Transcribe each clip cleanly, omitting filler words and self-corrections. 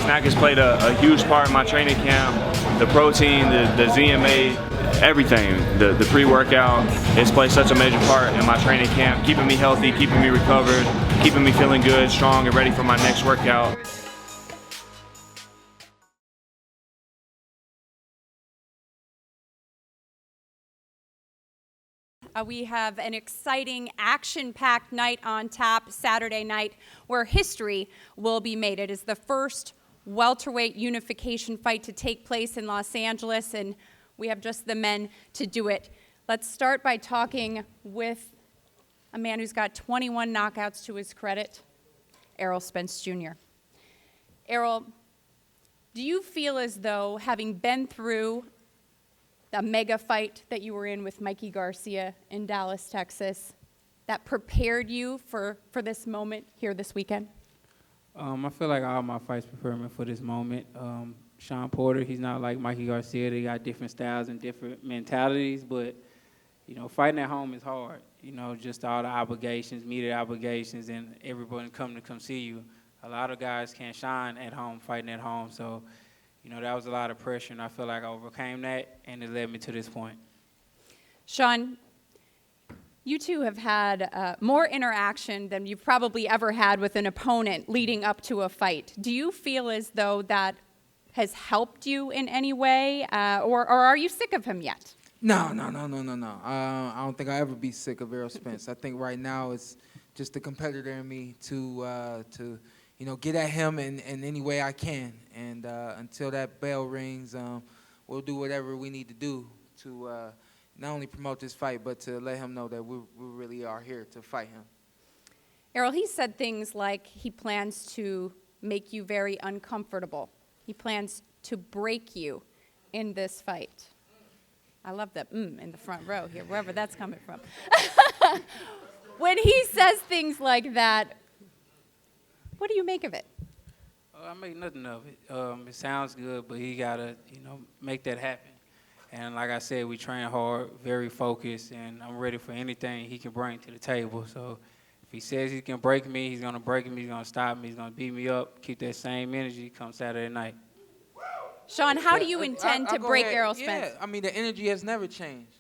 Snack has played a huge part in my training camp. The protein, the ZMA, everything, the pre-workout, it's played such a major part in my training camp, keeping me healthy, keeping me recovered, keeping me feeling good, strong, and ready for my next workout. We have an exciting, action-packed night on tap Saturday night where history will be made. It is the first welterweight unification fight to take place in Los Angeles, and we have just the men to do it. Let's start by talking with a man who's got 21 knockouts to his credit, Errol Spence Jr. Errol, do you feel as though, having been through the mega fight that you were in with Mikey Garcia in Dallas, Texas, that prepared you for this moment here this weekend? I feel like all my fights prepare me for this moment. Sean Porter, he's not like Mikey Garcia. They got different styles and different mentalities, but, you know, fighting at home is hard. You know, just all the obligations, media obligations, and everyone coming to come see you. A lot of guys can't shine at home, fighting at home, so you know, that was a lot of pressure, and I feel like I overcame that, and it led me to this point. Sean, you two have had more interaction than you've probably ever had with an opponent leading up to a fight. Do you feel as though that has helped you in any way, or are you sick of him yet? No. I don't think I'll ever be sick of Errol Spence. I think right now it's just the competitor in me to you know, get at him in any way I can. And until that bell rings, we'll do whatever we need to do to not only promote this fight, but to let him know that we really are here to fight him. Errol, he said things like he plans to make you very uncomfortable. He plans to break you in this fight. I love that in the front row here, wherever that's coming from. When he says things like that, what do you make of it? I make nothing of it. It sounds good, but he gotta, you know, make that happen. And like I said, we train hard, very focused, and I'm ready for anything he can bring to the table. So if he says he can break me, he's gonna break me, he's gonna stop me, he's gonna beat me up, keep that same energy come Saturday night. Sean, how do you intend to break Errol Spence? Yeah, I mean, the energy has never changed.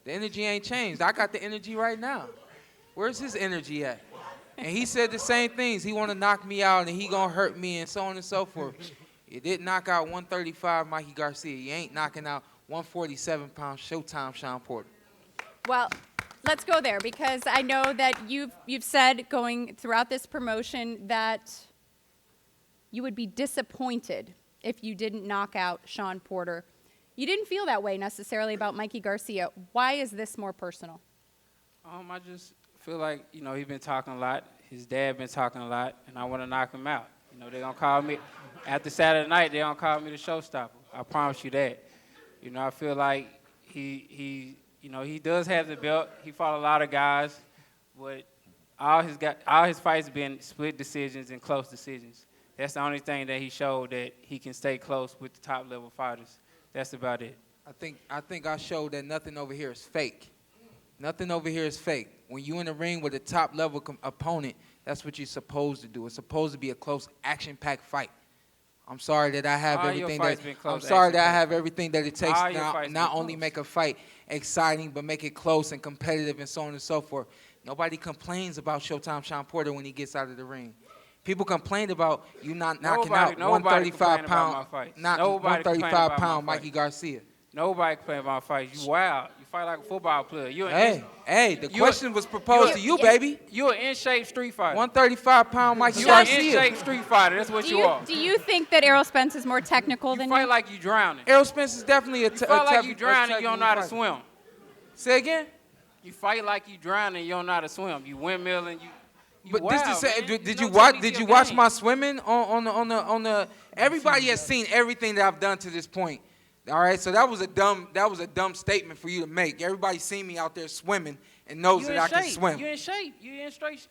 The energy ain't changed. I got the energy right now. Where's his energy at? And he said the same things. He want to knock me out, and he going to hurt me, and so on and so forth. You didn't knock out 135 Mikey Garcia. You ain't knocking out 147-pound Showtime Sean Porter. Well, let's go there, because I know that you've said going throughout this promotion that you would be disappointed if you didn't knock out Sean Porter. You didn't feel that way necessarily about Mikey Garcia. Why is this more personal? I just feel like, you know, he's been talking a lot. His dad been talking a lot, and I want to knock him out. You know, they're going to call me, after Saturday night, they're going to call me the showstopper. I promise you that. You know, I feel like he you know, he does have the belt. He fought a lot of guys, but all his fights been split decisions and close decisions. That's the only thing that he showed that he can stay close with the top-level fighters. That's about it. I think I showed that nothing over here is fake. Nothing over here is fake. When you're in the ring with a top-level opponent, that's what you're supposed to do. It's supposed to be a close, action-packed fight. I'm sorry that I have everything that it takes to not only make a fight exciting, but make it close and competitive and so on and so forth. Nobody complains about Showtime Sean Porter when he gets out of the ring. People complained about you not knocking out 135-pound Mikey Garcia. Nobody complained about fights. You wild. You fight like a football player. The question was proposed to you, baby. You're an in-shape street fighter. 135-pound Mikey You're an Garcia. in-shape street fighter. That's what you are. Do you think that Errol Spence is more technical than you? You fight like you drowning. Errol Spence is definitely a You fight like you drowning, you don't know how to swim. Say again? You fight like you drowning, you don't know how to swim. You windmill and you But wild, did you watch my swimming on the everybody has seen everything that I've done to this point. All right, so that was a dumb statement for you to make. Everybody seen me out there swimming and knows that I can swim. You're in shape. You're in shape.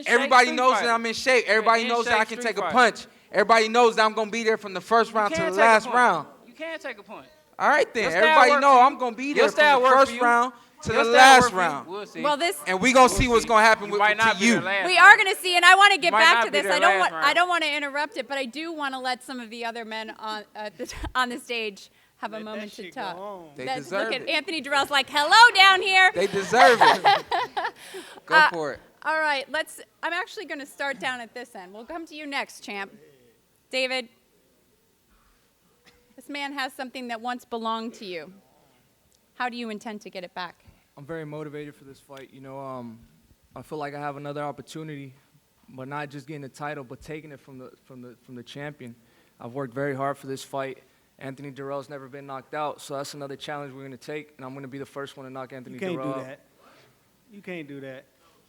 Everybody knows that I'm in shape. Everybody knows that I can take a punch. Everybody knows that I'm gonna be there from the first round to the last round. You can't take a punch. All right then. Everybody know I'm gonna be there from the first round to He'll the stay last worth it. round. We'll see. Well, this And we gonna We'll see what's see. gonna happen You with might not to be you. there last we round. are going to see, and I want to get Might back not to be this. there I don't last want round. to interrupt it, but I do want to let some of the other men on the stage have a Let that moment to shit go talk. on. They Look deserve at it. Anthony Durrell's like, hello down here. They deserve it. Go for it. All right, I'm actually going to start down at this end. We'll come to you next, champ. David, this man has something that once belonged to you. How do you intend to get it back? I'm very motivated for this fight. You know, I feel like I have another opportunity, but not just getting the title, but taking it from the champion. I've worked very hard for this fight. Anthony Durrell's never been knocked out, so that's another challenge we're going to take, and I'm going to be the first one to knock Anthony You can't Durrell do out. that. You can't do that.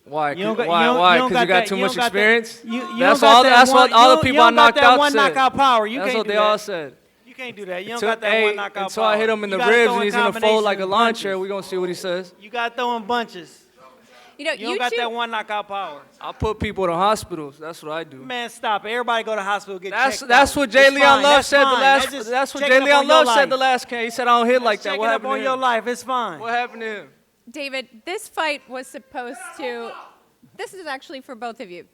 Why? You don't got- Why? you don't- Why? you don't Because you got that- too you much don't got that- experience. You That's don't got all. that That's one- what all you the don't- people you I don't got knocked that out one said. knockout power. You That's can't what do they that. all said. You can't do that. You don't Until, got that one knockout until power. I hit him in You the gotta ribs throw and in he's going to fold like a combinations lawn and chair, punches. we're going to see what he says. You got throwing bunches. You know, You don't you got two, that one knockout power. I'll put people to hospitals. That's what I do. Man, stop it. Everybody go to hospital get That's checked that's out. what Jay It's Leon fine. Love That's said the fine. last. just That's what checking Jay up Leon on your Love said life. the last can. He said I don't hit like that. Checking What up happened on to your him? life. It's fine. What happened to him? David, this fight was supposed to, this is actually for both of you.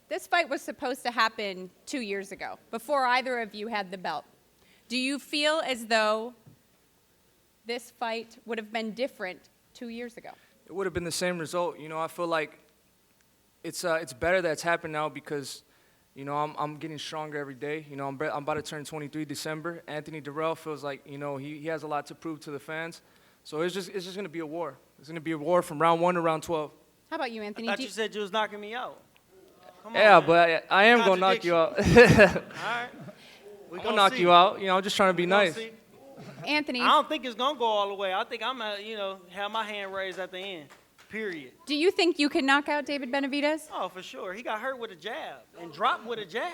This fight was supposed to happen 2 years ago, before either of you had the belt. Do you feel as though this fight would have been different 2 years ago? It would have been the same result. You know, I feel like it's better that it's happened now because, you know, I'm getting stronger every day. You know, I'm about to turn 23 December. Anthony Durrell feels like, you know, he has a lot to prove to the fans. So it's just going to be a war. It's going to be a war from round 1 to round 12. How about you, Anthony? I thought Do you said you was knocking me out. Come on, Yeah, man. but I am going to knock you out. All right. We I'm going to knock you out. You know, I'm just trying to be nice. Anthony, I don't think it's gonna go all the way. I think I'm gonna, have my hand raised at the end. Period. do you think you could knock out David Benavidez? Oh, for sure. He got hurt with a jab and dropped with a jab.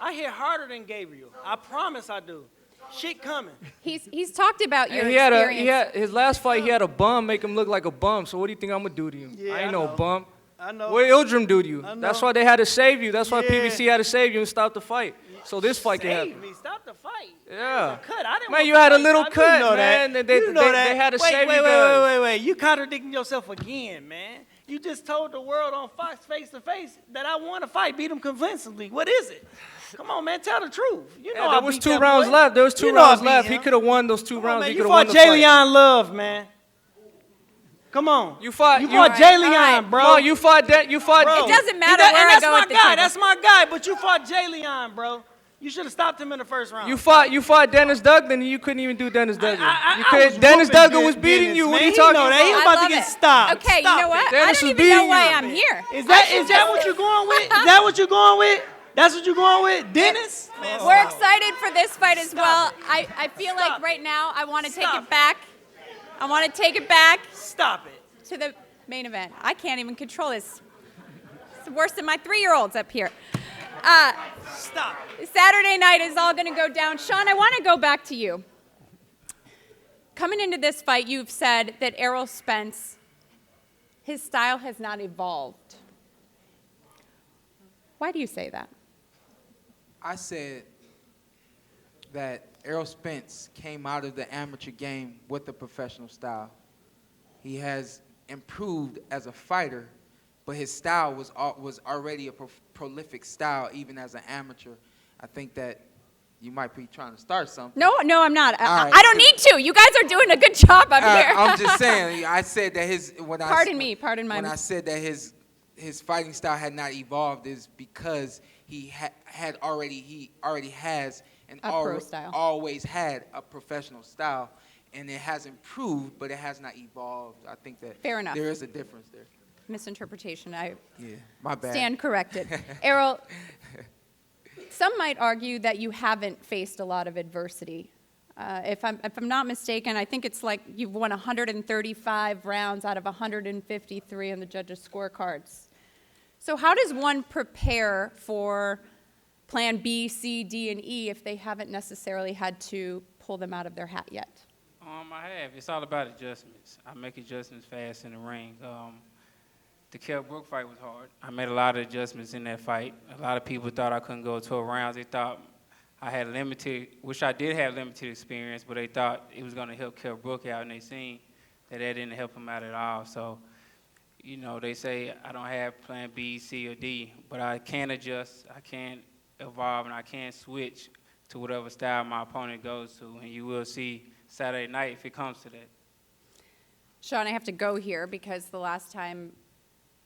I hit harder than Gabriel. I promise I do. Shit coming. He's talked about your And experience. his last fight, he had a bum make him look like a bum. So what do you think I'm going to do to you? Yeah, I ain't I no know. bum. I know. What did Ildrim do to you? I know. That's why they had to save you. That's why Yeah. PBC had to save you and stop the fight. So this fight can Save happen. me. Stop the fight. Yeah. Cut. I didn't Man, want you the had a fight. little I knew cut, you know man. That. They You know that. had to wait, save wait, you wait, guys. wait. You contradicting yourself again, man. You just told the world on Fox face to face that I won a fight, beat him convincingly. What is it? Come on, man. Tell the truth. You know Yeah, I there was beat 2 that rounds boy. left. There was 2 You know I rounds beat left. him. He could have won those 2 Come on, rounds. man. He You could have won fought the Jay fight. Leon Love, man. Come on. You fought Jay Leon, right. bro. No, you fought that. You fought. Bro. It doesn't matter And where I that's go my at the guy. table. That's my guy. But you fought Jay Leon, bro. You should have stopped him in the first round. You fought Dennis Duggan, and you couldn't even do Dennis Duggan. I was Dennis whooping Duggan was Dennis, beating you. man. What are you He talking know about? that. He was I about to love get it. stopped. Okay, Stop you know it. what? Dennis I was don't even beating know you. why I'm here. Is that what you're going with? Is that what you're going with? That's what you're going with? Dennis? Man, We're stop. excited for this fight as well. I feel like Stop right now I want to take Stop it back. I want to take it back Stop it. to the main event. I can't even control this. It's worse than my 3-year-olds up here. Stop it. Saturday night is all going to go down. Sean, I want to go back to you. Coming into this fight, you've said that Errol Spence, his style has not evolved. Why do you say that? I said that Errol Spence came out of the amateur game with a professional style. He has improved as a fighter, but his style was already a prolific style even as an amateur. I think that you might be trying to start something. No, I'm not. All right. I don't need to. You guys are doing a good job up here. I'm just saying. I said that Pardon my When I said that his fighting style had not evolved is because he already has and A pro style. always had a professional style, and it has improved, but it has not evolved. I think that Fair enough. there is a difference there. Misinterpretation. I Yeah, my bad. stand corrected. Errol, some might argue that you haven't faced a lot of adversity. If I'm not mistaken, I think it's like you've won 135 rounds out of 153 on the judges' scorecards. So how does one prepare for plan B, C, D, and E if they haven't necessarily had to pull them out of their hat yet? I have. It's all about adjustments. I make adjustments fast in the ring. The Kell Brook fight was hard. I made a lot of adjustments in that fight. A lot of people thought I couldn't go 12 rounds. They thought I had which I did have limited experience, but they thought it was going to help Kell Brook out, and they seen that didn't help him out at all. So, you know, they say I don't have plan B, C, or D, but I can adjust, I can evolve, and I can switch to whatever style my opponent goes to. And you will see Saturday night if it comes to that. Sean, I have to go here because the last time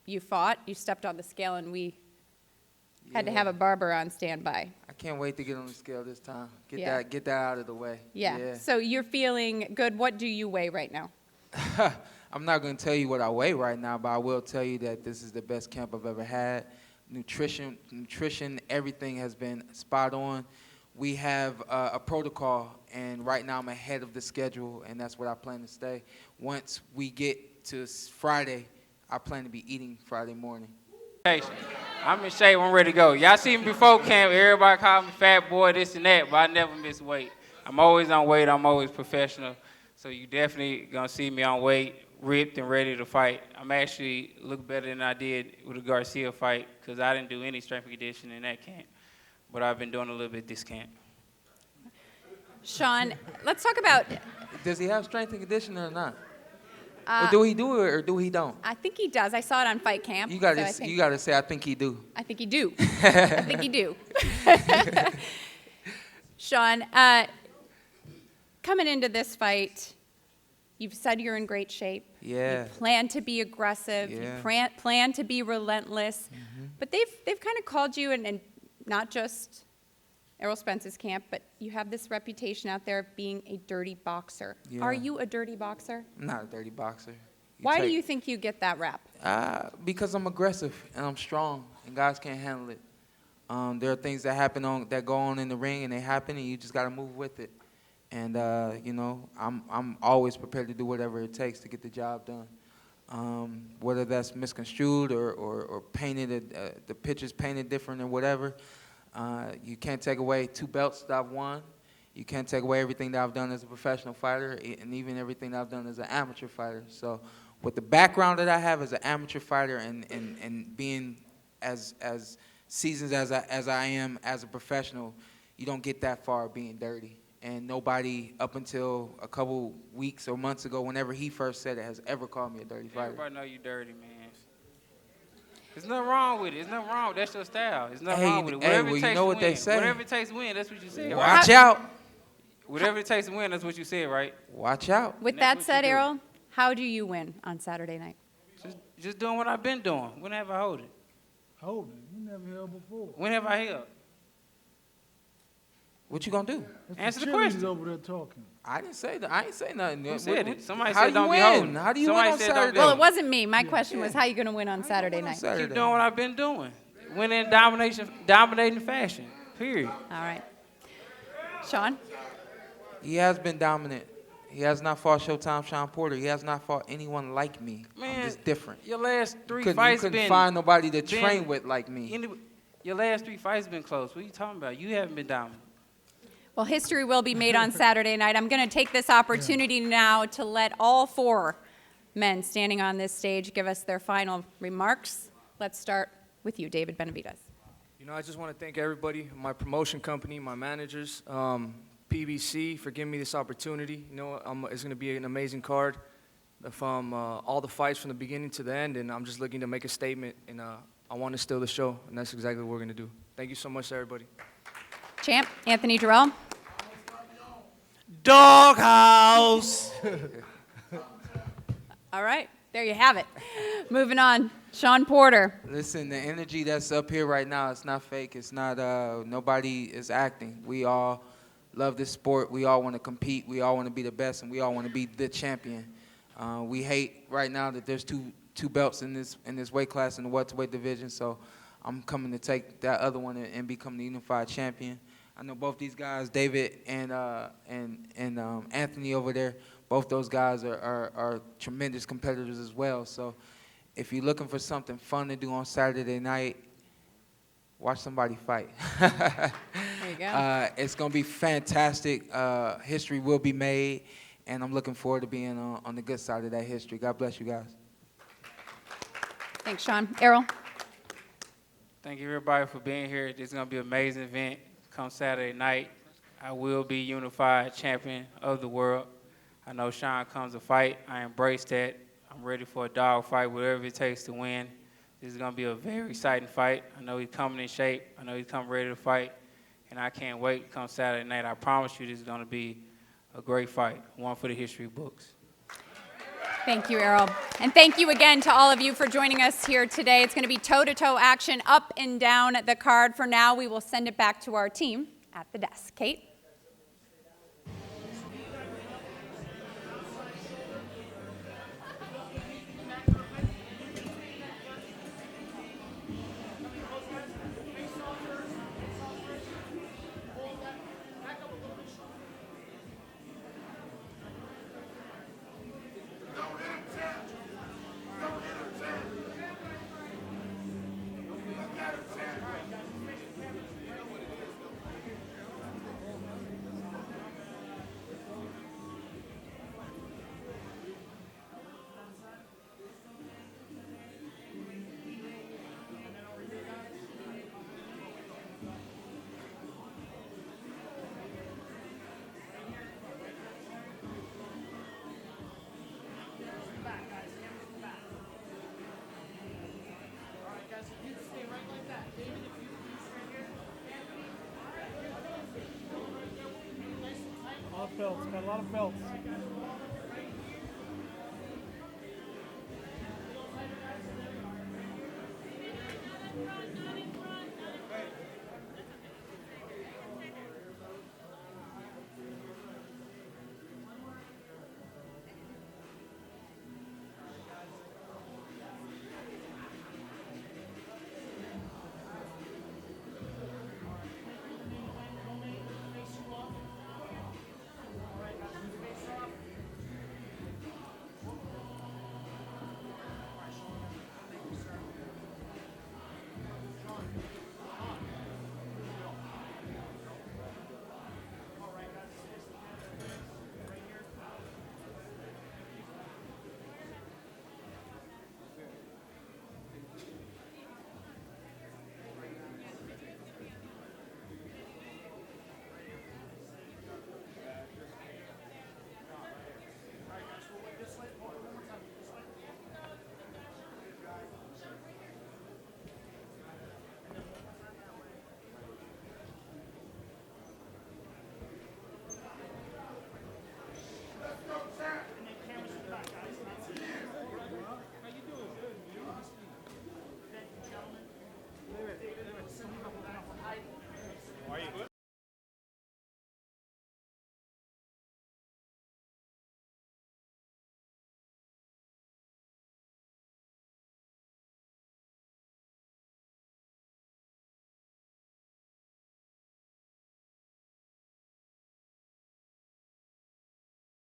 you fought, you stepped on the scale and we had to have a barber on standby. I can't wait to get on the scale this time. Yeah. Get that out of the way. Yeah. So you're feeling good. What do you weigh right now? I'm not going to tell you what I weigh right now, but I will tell you that this is the best camp I've ever had. Nutrition, everything has been spot on. We have a protocol, and right now I'm ahead of the schedule, and that's what I plan to stay. Once we get to Friday, I plan to be eating Friday morning. I'm in shape. I'm ready to go. Y'all see me before camp. Everybody call me fat boy, this and that, but I never miss weight. I'm always on weight. I'm always professional. So you definitely going to see me on weight, ripped and ready to fight. I'm actually look better than I did with the Garcia fight because I didn't do any strength and conditioning in that camp. But I've been doing a little bit this camp. Sean, let's talk about, Does he have strength and conditioning or not? Or do he do it or do he don't? I think he does. I saw it on Fight Camp. You got so to say, I think he do. I think you do. I think you do. Sean, coming into this fight, you've said you're in great shape. Yeah. You plan to be aggressive. Yeah. You plan to be relentless. But they've kind of called you, and not just Errol Spence's camp, but you have this reputation out there of being a dirty boxer. Yeah. Are you a dirty boxer? I'm not a dirty boxer. Why do you think you get that rap? Because I'm aggressive and I'm strong, and guys can't handle it. There are things that go on in the ring, and they happen, and you just got to move with it. And you know, I'm always prepared to do whatever it takes to get the job done. Whether that's misconstrued or painted, the pictures painted different or whatever. You can't take away 2 belts that I've won. You can't take away everything that I've done as a professional fighter, and even everything that I've done as an amateur fighter. So with the background that I have as an amateur fighter and being as seasoned as I am as a professional, you don't get that far being dirty. And nobody up until a couple weeks or months ago, whenever he first said it, has ever called me a dirty fighter. Everybody know you dirty, man. There's nothing wrong with it. There's nothing wrong. That's your style. There's nothing wrong with it. Whatever it takes you know what to win. they say. Whatever it takes to win, that's what you said. Watch out. Whatever it takes to win, that's what you said, right? Watch out. With And that that's what said, you do. Errol, how do you win on Saturday night? Just doing what I've been doing. When have I held it? Hold it. You never held before. When have I held? What you gonna do? That's Answer the cheerleaders question. over there talking. I didn't say that. I ain't say nothing. Who said it? Somebody How said you don't be win? holding. How do you Somebody win on said don't be Saturday? Well, holding. it wasn't me. My question was, how you going to win on Saturday win on night? Saturday? Keep doing what I've been doing. Winning in dominating fashion. Period. All right. Sean? He has been dominant. He has not fought Showtime Sean Porter. He has not fought anyone like me. Man, I'm just different. Your last three You fights couldn't been find nobody to been- train with like me. Your last 3 fights been close. What are you talking about? You haven't been dominant. Well, history will be made on Saturday night. I'm going to take this opportunity now to let all 4 men standing on this stage give us their final remarks. Let's start with you, David Benavidez. You know, I just want to thank everybody, my promotion company, my managers, PBC for giving me this opportunity. You know, it's going to be an amazing card from all the fights from the beginning to the end, and I'm just looking to make a statement, and I want to steal the show, and that's exactly what we're going to do. Thank you so much, everybody. Champ, Anthony Durrell. Doghouse. All right, there you have it. Moving on, Sean Porter. Listen, the energy that's up here right now, it's not fake. It's not, nobody is acting. We all love this sport. We all want to compete. We all want to be the best, and we all want to be the champion. We hate right now that there's two belts in this weight class in the welterweight division, so I'm coming to take that other one and become the unified champion. I know both these guys, David and Anthony over there, both those guys are tremendous competitors as well. So if you're looking for something fun to do on Saturday night, watch somebody fight. There you go. It's going to be fantastic. History will be made, and I'm looking forward to being on the good side of that history. God bless you guys. Thanks, Sean. Errol. Thank you, everybody, for being here. This is going to be an amazing event come Saturday night. I will be unified champion of the world. I know Sean comes to fight. I embrace that. I'm ready for a dog fight, whatever it takes to win. This is going to be a very exciting fight. I know he's coming in shape. I know he's coming ready to fight. And I can't wait come Saturday night. I promise you this is going to be a great fight, one for the history books. Thank you, Errol. And thank you again to all of you for joining us here today. It's going to be toe-to-toe action up and down the card. For now, we will send it back to our team at the desk. Kate? A lot of belts, got a lot of belts.